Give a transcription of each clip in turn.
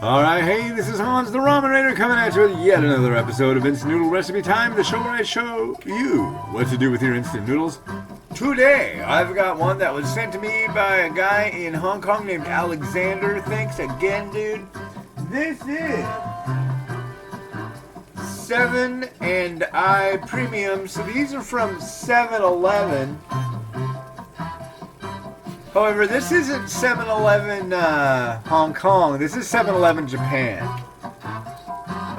Alright, hey, this is Hans the Ramen Raider coming at you with yet another episode of Instant Noodle Recipe Time, the show where I show you what to do with your instant noodles. Today, I've got one that was sent to me by a guy in Hong Kong named Alexander. Thanks again, dude. This is 7 and I Premium. So these are from 7-Eleven. However, this isn't 7-Eleven Hong Kong. This is 7-Eleven Japan.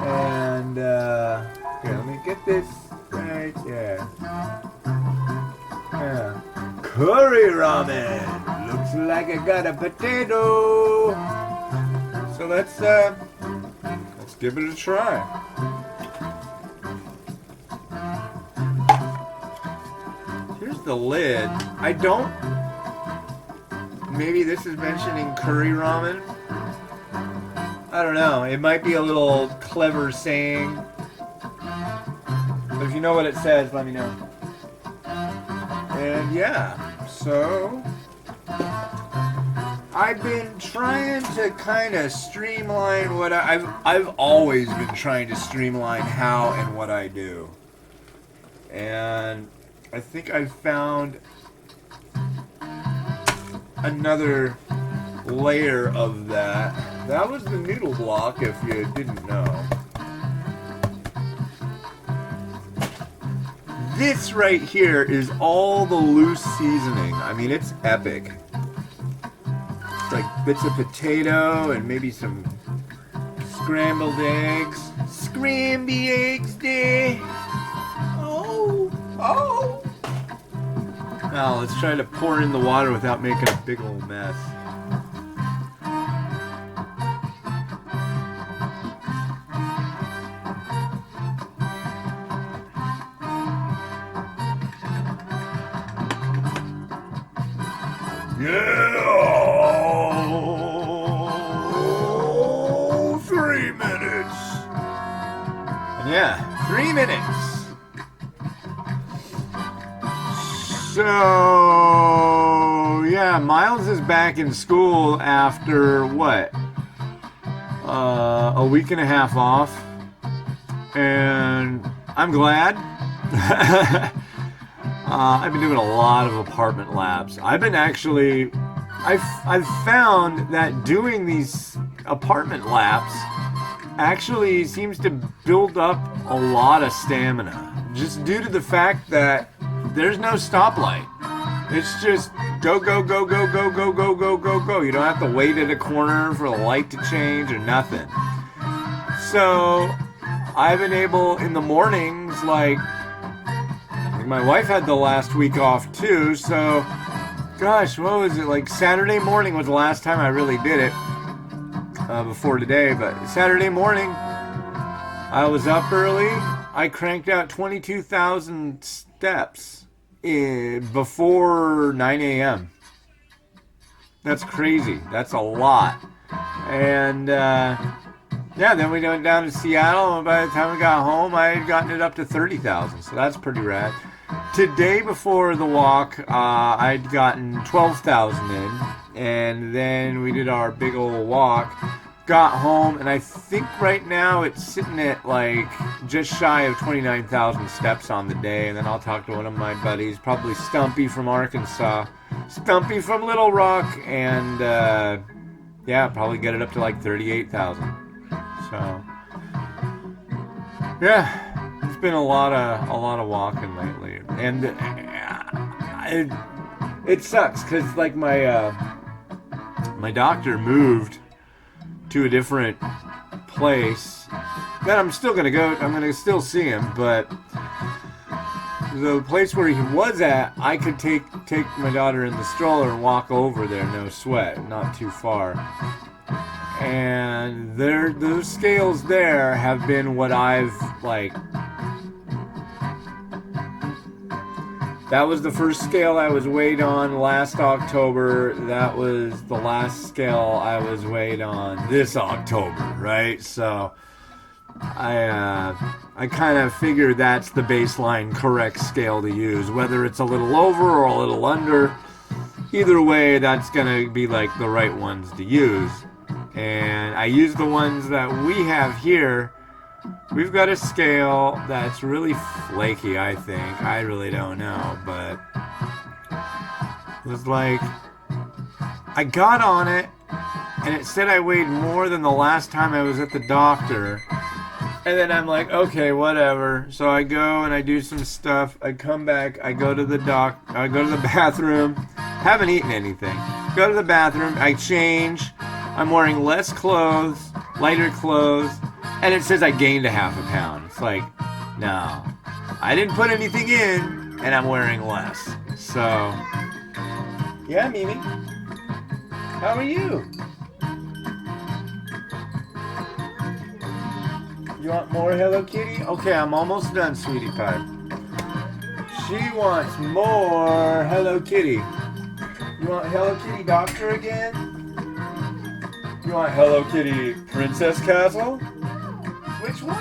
And, here, let me get this right there. Yeah. Curry ramen. Looks like I got a potato. So let's give it a try. Here's the lid. Maybe this is mentioning curry ramen. I don't know. It might be a little clever saying. But if you know what it says, let me know. And yeah, so I've been trying to kind of streamline what I've always been trying to streamline how and what I do. And I think I found another layer of that. That was the noodle block, if you didn't know. This right here is all the loose seasoning. I mean, it's epic. It's like bits of potato and maybe some scrambled eggs. Scramby eggs there. Oh. Now, let's try to pour in the water without making a big old mess. Yeah! 3 minutes! And yeah, 3 minutes! So, yeah, Miles is back in school after, what? A week and a half off. And I'm glad. I've been doing a lot of apartment labs. I've found that doing these apartment labs actually seems to build up a lot of stamina. Just due to the fact that there's no stoplight. It's just go, go, go, go, go, go, go, go, go, go. You don't have to wait at a corner for the light to change or nothing. So I've been able in the mornings, like my wife had the last week off too, so gosh, what was it, like Saturday morning was the last time I really did it, before today, but Saturday morning I was up early. I cranked out 22,000 steps before 9 a.m. That's crazy. That's a lot. And yeah, then we went down to Seattle, and by the time we got home, I had gotten it up to 30,000. So that's pretty rad. Today before the walk, I'd gotten 12,000 in, and then we did our big old walk. Got home, and I think right now it's sitting at like just shy of 29,000 steps on the day. And then I'll talk to one of my buddies, probably Stumpy from Arkansas, Stumpy from Little Rock, and yeah, probably get it up to like 38,000. So yeah, it's been a lot of walking lately, and it sucks because like my doctor moved to a different place. Then I'm still gonna go. I'm gonna still see him, but the place where he was at, I could take my daughter in the stroller and walk over there, no sweat, not too far. And those scales there have been what I've like. That was the first scale I was weighed on last October. That was the last scale I was weighed on this October, right? So I I kind of figure that's the baseline correct scale to use. Whether it's a little over or a little under, either way, that's gonna be like the right ones to use. And I use the ones that we have here. We've got a scale that's really flaky, I think. I really don't know, but it was like I got on it and it said I weighed more than the last time I was at the doctor. And then I'm like, okay, whatever. So I go and I do some stuff. I come back. I go to the bathroom. Haven't eaten anything. Go to the bathroom. I change. I'm wearing less clothes, lighter clothes, and it says I gained a half a pound. It's like, no, I didn't put anything in, and I'm wearing less. So, yeah, Mimi. How are you? You want more Hello Kitty? Okay, I'm almost done, sweetie pie. She wants more Hello Kitty. You want Hello Kitty Doctor again? You want Hello Kitty Princess Castle? Which one?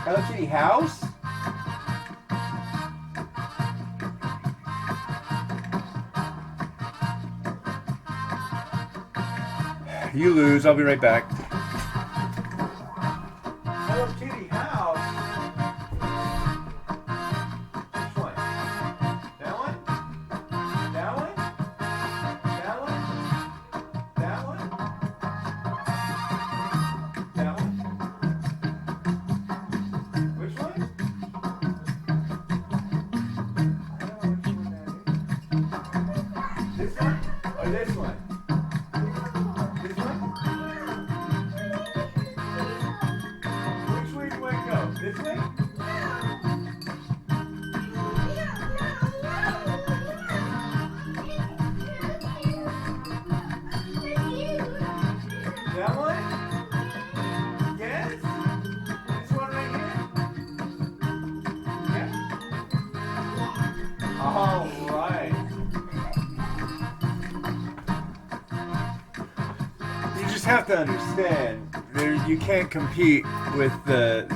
Hello Kitty House? You lose. I'll be right back. Hello Kitty House? Which one? That one? That one? That one? That one? That one? Which one? I don't know which one that is. This one? Or this one? This one? Which way do I go? This way? That one? Yes? This one right here? Yeah? All right. You just have to understand, you can't compete with the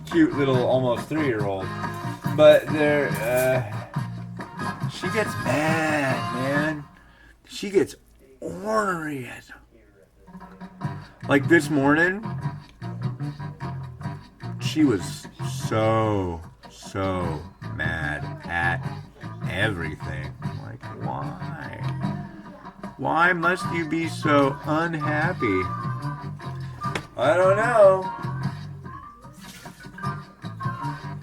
cute little almost 3-year-old. But she gets mad, man. She gets ornery. Like this morning, she was so mad at everything. Like, why? Why must you be so unhappy? I don't know.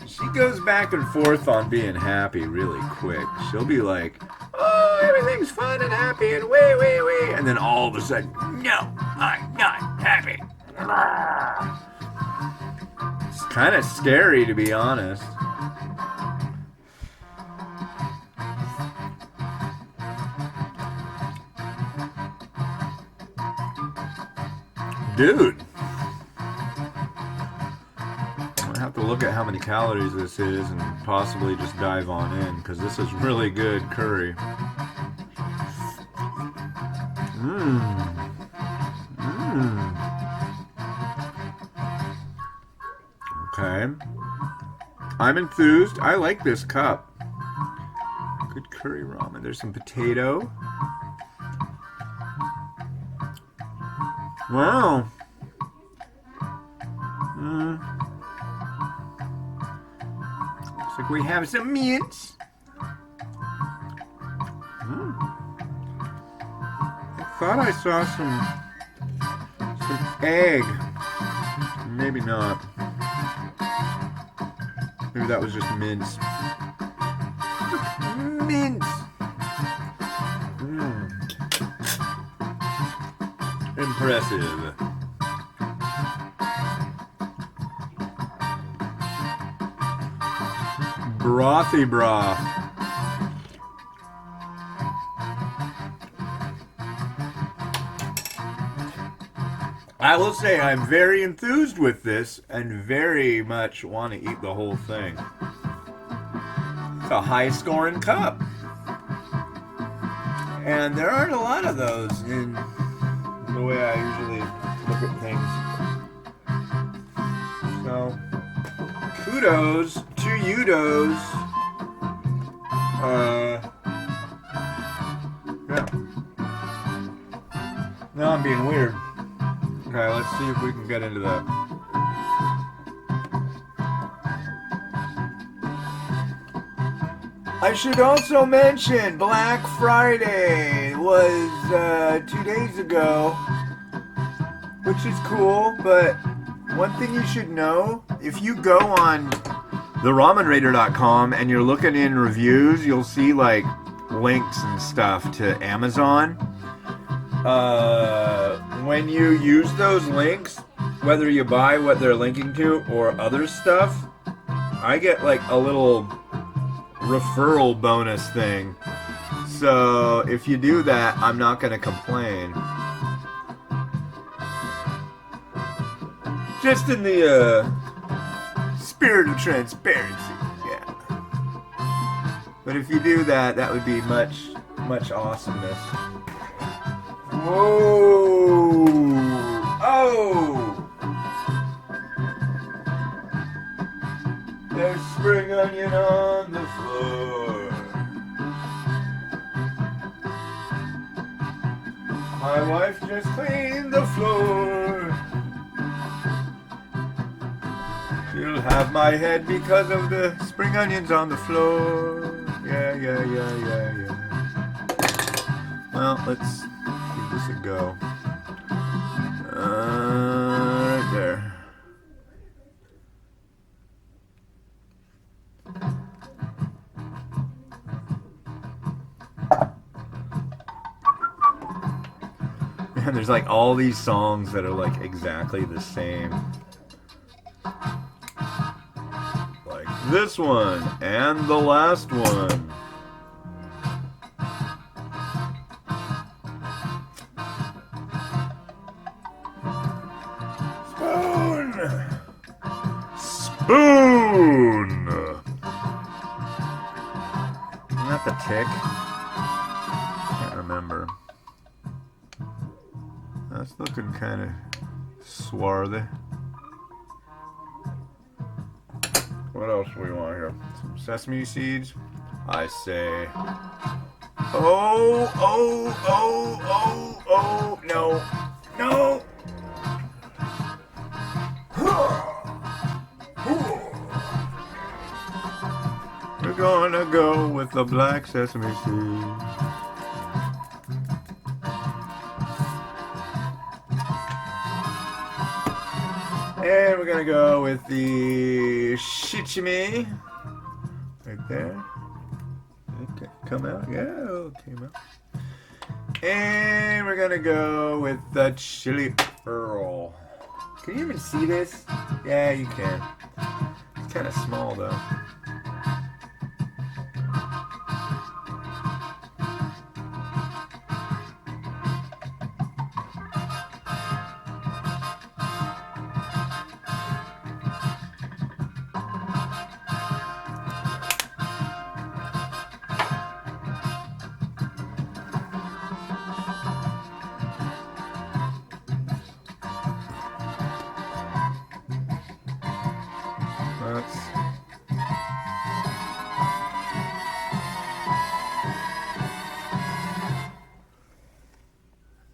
She goes back and forth on being happy really quick. She'll be like, oh, everything's fun and happy and wait. And then all of a sudden, no, I'm not happy. It's kind of scary, to be honest. Dude. I have to look at how many calories this is and possibly just dive on in, because this is really good curry. Okay. I'm enthused. I like this cup. Good curry ramen. There's some potato. Wow. Looks like we have some mince. I thought I saw some egg. Maybe not. Maybe that was just mince. Mince. Impressive. Brothy broth. I will say I'm very enthused with this and very much want to eat the whole thing. It's a high scoring cup. And there aren't a lot of those in the way I usually look at things. kudos to Udos. Yeah. Now I'm being weird. Okay, let's see if we can get into that. I should also mention Black Friday was 2 days ago, which is cool, but one thing you should know, if you go on theramenraider.com and you're looking in reviews, you'll see like links and stuff to Amazon. When you use those links, whether you buy what they're linking to or other stuff, I get like a little referral bonus thing. So if you do that, I'm not going to complain. Just in the spirit of transparency, yeah. But if you do that, that would be much, much awesomeness. Whoa! Oh! There's spring onion on the floor. My wife just cleaned the floor. She'll have my head because of the spring onions on the floor. Yeah. Well, let's give this a go. Right there. And there's like all these songs that are like exactly the same. Like this one and the last one. Spoon! Isn't that the tick? Can't remember. That's looking kind of swarthy. What else do we want here? Some sesame seeds. I say. Oh, no. We're gonna go with the black sesame seed. And we're gonna go with the shichimi right there. Okay, come out. Yeah, it came out. And we're gonna go with the chili pearl. Can you even see this? Yeah, you can. It's kind of small though.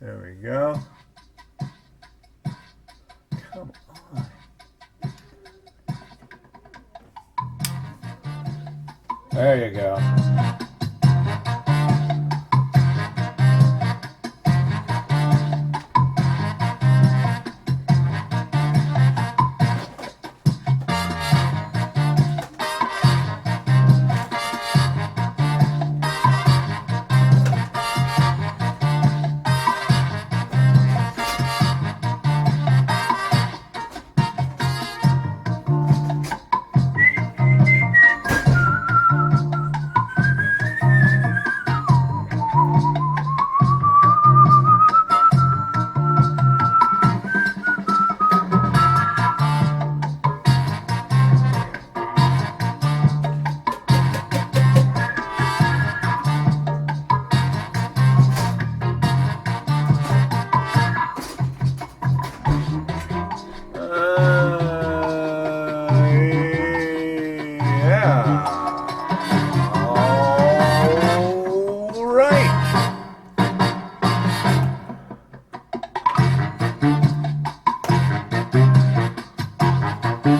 There we go. Come on. There you go.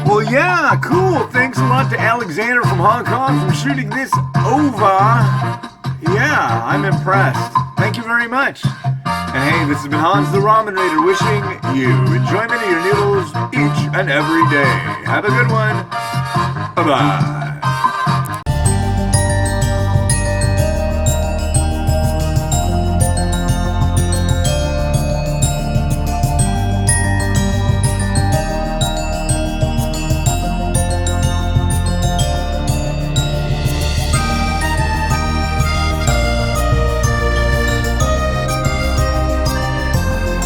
Well, yeah, cool. Thanks a lot to Alexander from Hong Kong for shooting this over. Yeah, I'm impressed. Thank you very much. And hey, this has been Hans the Ramen Raider wishing you enjoyment of your noodles each and every day. Have a good one. Bye-bye.